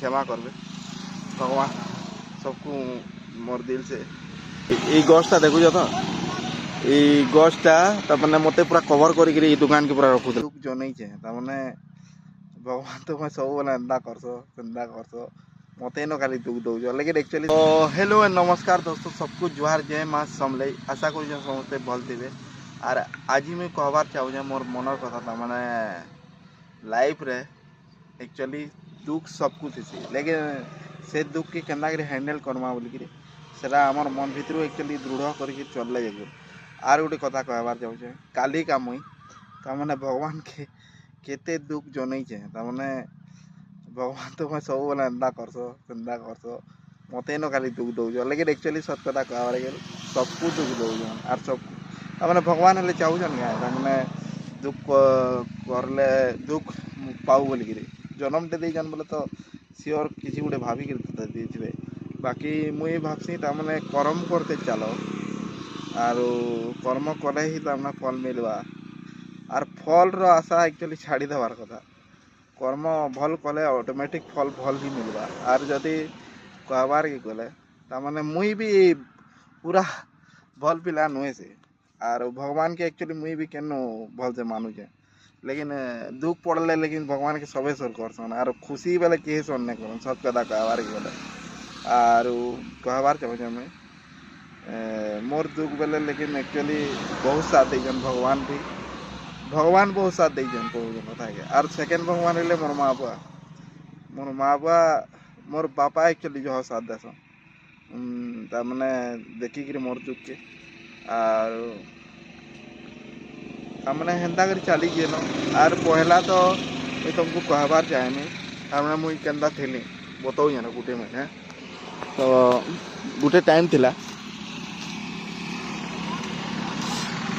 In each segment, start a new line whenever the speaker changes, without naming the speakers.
क्षमा करबे भगवान सबको मोर दिल से ये गछटा देखुछ तो ये गछटा तमने मते पूरा कवर करी दुकान के पूरा रखु दुख जनै छे तमने भगवान तुम सब बोला एंदा करसो सेंदा करसो मते न खाली दुख दौज लेकिन एक्चुअली हेलो एंड नमस्कार दोस्तों सबको जुहार जय माँ समलई आशा कर समस्ते भल थे आर आज मुझे कहबार चाहूँ मोर मनर कथा था माने लाइफ रे एक्चुअली दुख सबको थी लेकिन से दुख के केन्ना हैंडल करमा बोलिकी सेटा आमर मन भितर एक्चुअली दृढ़ करके चलले आर गोटे कथा कहबार चाहूँ काली का मुई तमाने भगवान के केते दुख जनै छे तमाने भगवान तुम सब बोला एंदा करसो सेंदा करसो मते न खाली दुख दौज लेकिन एक्चुअली सत कथा कहबार गेल सबको दुख दौज आर सब तमाने भगवान हेले चाहूछन क्या तमाने दुख करले दुख पाऊ बोलिकी जन्म टे देजन बोले तो सियोर किसी गोटे भाविक देथिबे बाकी मुई भाबसी तमाने कर्म करते चलो आरो कर्म कले ही तमाने फल मिलवा आर फल रो आशा एक्चुअली छाड़ी देवार कथा कर्म भल कले ऑटोमेटिक फल भल ही मिलवा आर जदि कहबार के गले तमाने मुई भी पूरा भल पिला नुहे से आर भगवान के एक्चुअली मुई भी केनो भल से मानुचे लेकिन दुख पड़ले लेकिन भगवान के सबे सोर करसन आर खुशी बेले केही सोर नहीं करन सत कथा कहबार के गले आर कहबार चाहूँ मैं मोर दुख बेले लेकिन एक्चुअली बहुत साथ देजन भगवान बहुत साथ देजन कथा है आर सेकेंड भगवान हेले मोर माँ बापा मोर बापा एक्चुअली जो साथ देसन तमाने देखिक मोर दुख के आर तमाने हेन्ता कर चली गेल आर पहला तो मुझे तुमको कहबार चाहे तमाने मुई केन्दा थी बताऊ जाना गुटे में तो गुटे टाइम थिला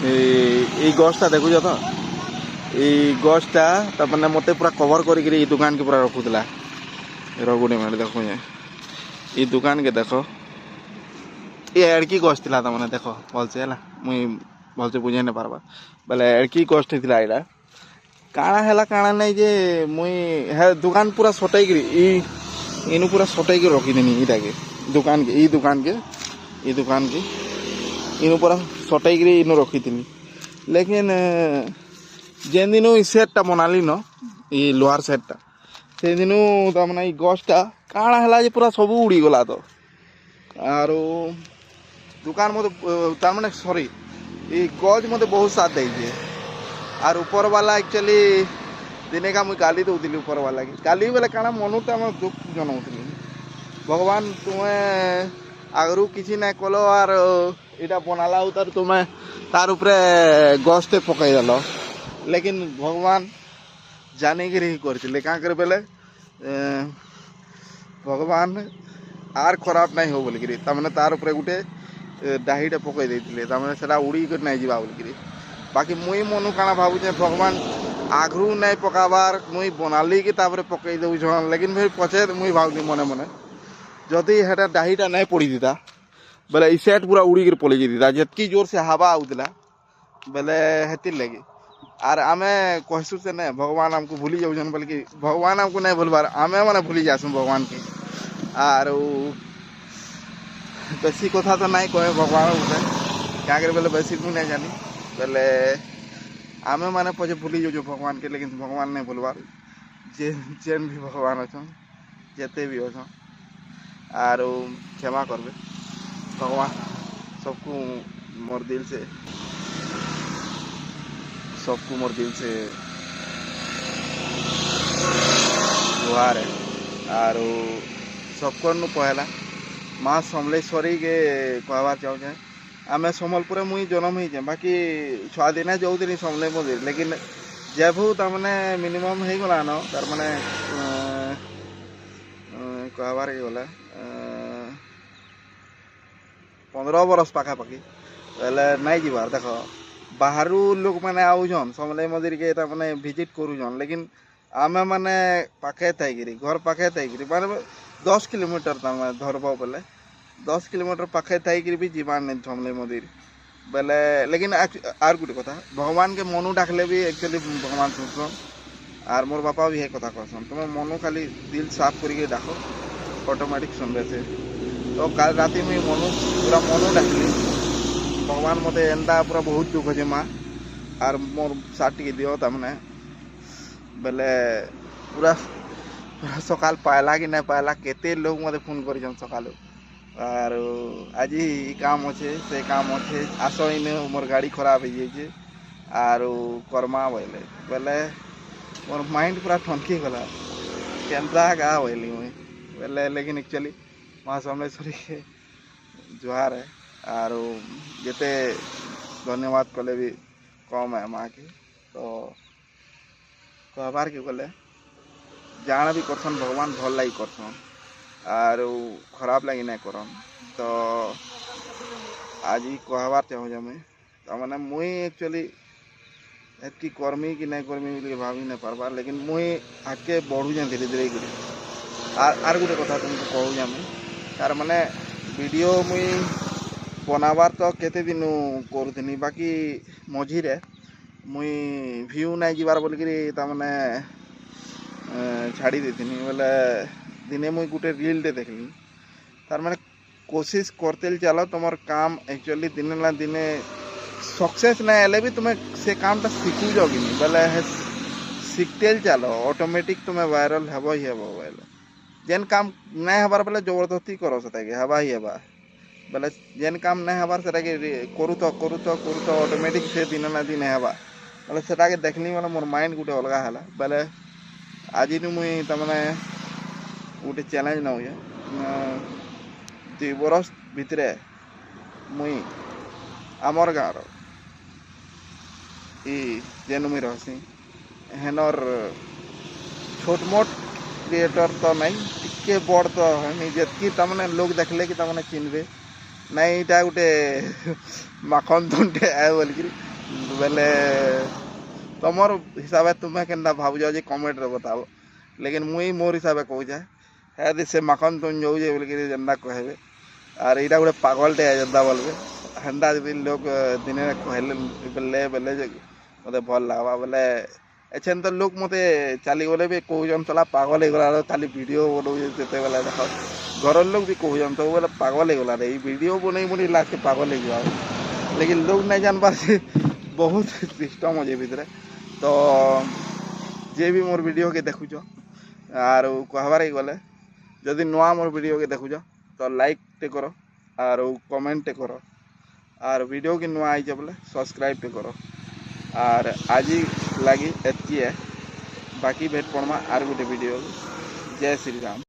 ये गछटा देखुछ तो ये गछटा तमने मते पूरा कवर करी दुकान के पूरा रखुला रगुड़े में देखो ये दुकान के देखो ये एड़की गछ थिला तमने देखो भलसे है मुई भलसे बुझे नहीं पारबा बोले एड़की गछ थिला एटा काଣା हैला काଣା नहीं जे मुई है दुकान पूरा सटाई इनु पूरा सटाई रखी देनी इटा के दुकान के इनु पूरा सटाई इनु रखी थी लेकिन जेन दिन सेटटा बनाली न ये लोहार सेटटा से दिन तमाने गछटा काଣା है पूरा सब उड़ी गला तो आर दुकान मत तमाने सॉरी ये गज मत बहुत साथ दे आर ऊपर वाला एक्चुअली दिने का मुझे गाली दूसरी ऊपर वाला की गाली बेले काଣା मनुटा मैं दुख जनाऊली भगवान तुम्हें आगरू किसी ना कल आर इटा बनाला उतार तुम्हें तार उपरे गछटे पकई देल लेकिन भगवान जाने की रही कर बेले भगवान आर खराब नहीं हो बोलिकी तमाने तार उपरे गुटे डाहीटे पकई देते तमाने सेटा उड़ी कर नहीं जावा बोलिकी बाकी मुई मनु काଣା भावुचे भगवान आगरू नहीं पकाबार मुई बनाली कि तापरे पकई दउछन लेकिन फिर पछे मुई भावनी मने मने जदि हेटा डाहीटा नहीं पड़ी दीता बोले ई सेट पूरा उड़ी कर पलि दीता जितकी जोर से हवा आउला बोले हेती लगी आर आमे कहसु से नहीं भगवान हमको भूली जाऊन बल्कि भगवान हमको नहीं भूलबार आमे मैंने भूली जासु भगवान के आर बेसी कथा तो नहीं कहे भगवान क्या करे बोले बेसी मुझे नहीं जानी बोले आमे मैंने पचे भूली जाऊ भगवान के लेकिन भगवान नहीं भूलबार जेन भी भगवान अच्छा जेते भी अच्छा आर क्षमा करबे भगवान सबको मोर दिल से जुहार है आर सबको पहला माँ समलेश्वरी के कहबार चाहूँ आमे सम्बलपुर मुई जन्म ही बाकी छुआ दिन जाऊनी समले मंदिर लेकिन जेभू तमाने मिनिमम हो गला न तार माने कहबार के गला 15 बरस पाखापाखि पहले नहीं जीवार देख बाहर लोक मैंने आउन समले मंदिर के तमाने विजिट करूछन लेकिन आमे माने पाखे थी घर पाखे थी माने 10 किलोमीटर तमें धरब बोले 10 किलोमीटर पाखे थी भी जीवार नहीं समले मंदिर बोले लेकिन आर गोटे कथा भगवान के मनु डाकले भी एक्चुअली भगवान सुनसन आर मोर बापा भी है कथा कहसन तुम मन खाली दिल साफ करके डाक ऑटोमेटिक सुनबे से। तो काल राति मुई मनु पूरा मनु डाकली भगवान मत एंता पूरा बहुत दुख अच्छे माँ आर मोर साथ टी दियो तमने बेले पूरा पूरा सकाल पाला कि नहीं पाला केते लोग मत फोन कर सकाल आर आज काम अच्छे से काम अच्छे आस इन मोर गाड़ी खराब हो जाए आर करमा बोले बेले मोर माइंड पूरा ठनकी गला केन्ता गा बोली मुई बेले लेकिन एक्चुअली माँ समलेश्वरी के जुहार है आर जिते धन्यवाद कले भी कम है माँ की। तो कहबार के गले जान भी करसन भगवान भल लगी करसन आर खराब लगी नहीं करन। तो आज ही कहबार चाहूँ मैं तमाने मुई एक्चुअली एतकी कर्मी कि नहीं कर्मी बोल भाभी नहीं पारबा लेकिन मुई आगे बढ़ू जाए धीरे धीरे आर गोटे कथा तुमको कहूँ मैं तार माने वीडियो मुई बनाबार तो केते दिन करूनी बाकी मझीरे मुई व्यू नहीं जीवार बोलिकी तारमाने छाड़ी देती बोले दिने मुई गोटे रील दे देखली तार माने कोशिश करते चलो तुम काम एक्चुअली दिने ना दिने सक्सेस नहीं हेले भी तुम्हें से कामटा शिखुज कि बोले शिखते चलो ऑटोमेटिक तुम्हें वायरल हेब ही हेब बोले जेन काम नहीं हबार बोले जबरदस्ती करो से हेबा ही हेबा बोले जेन काम नहीं हबार से करू तो ऑटोमेटिक से दिन ना दिन हेबा बोले से देखनी बोले मोर माइंड गोटे अलग है बोले आज मुई तमाने गोटे चैलेंज नौ 2 बरस भितरे मुई आमर गाँव जेन मुई रहसी हेनर छोट मोट क्रिएटर तो नहीं टिके बड़ तो है जितकी तमने लोग देखले कि तमने चिन्हबे नहीं इटा गोटे माखन तुंटे आए बोलिकी बेले तुमर हिसाब से तुम्हें केन्ता भावुज जे कमेंट रे बताओ लेकिन मुई मोर हिसाब से कहूँ है से माखन तुम जो बोलिकी जेन्ता कहबे आर इटा गोटे पागलटे है जेन्ता बोलबे हेन्ता भी लोग दिने कहले बेले बेले मत भल लगवा बोले एछेन तो लोग मत चली गले भी कहून चला पागल होगला खाली वीडियो बनाते बेले देख घर लोग भी कहून तो बोले पागल होगला रे वीडियो बनई बुनी लास्ट पागल हो लेकिन लोग नहीं जानबार से बहुत सिस्टम अच्छे भितर। तो जे भी मोर वीडियो के देखुच आर कहबार गले जदि नुआ मोर वीडियो के देखुच तो लाइक टे करो आर कमेंट टे करो आर वीडियो के नुआ आई बोले सब्सक्राइब टे करो आर आज लगी एतकी है बाकी भेट पड़मा आर गोटे वीडियो। जय श्री राम।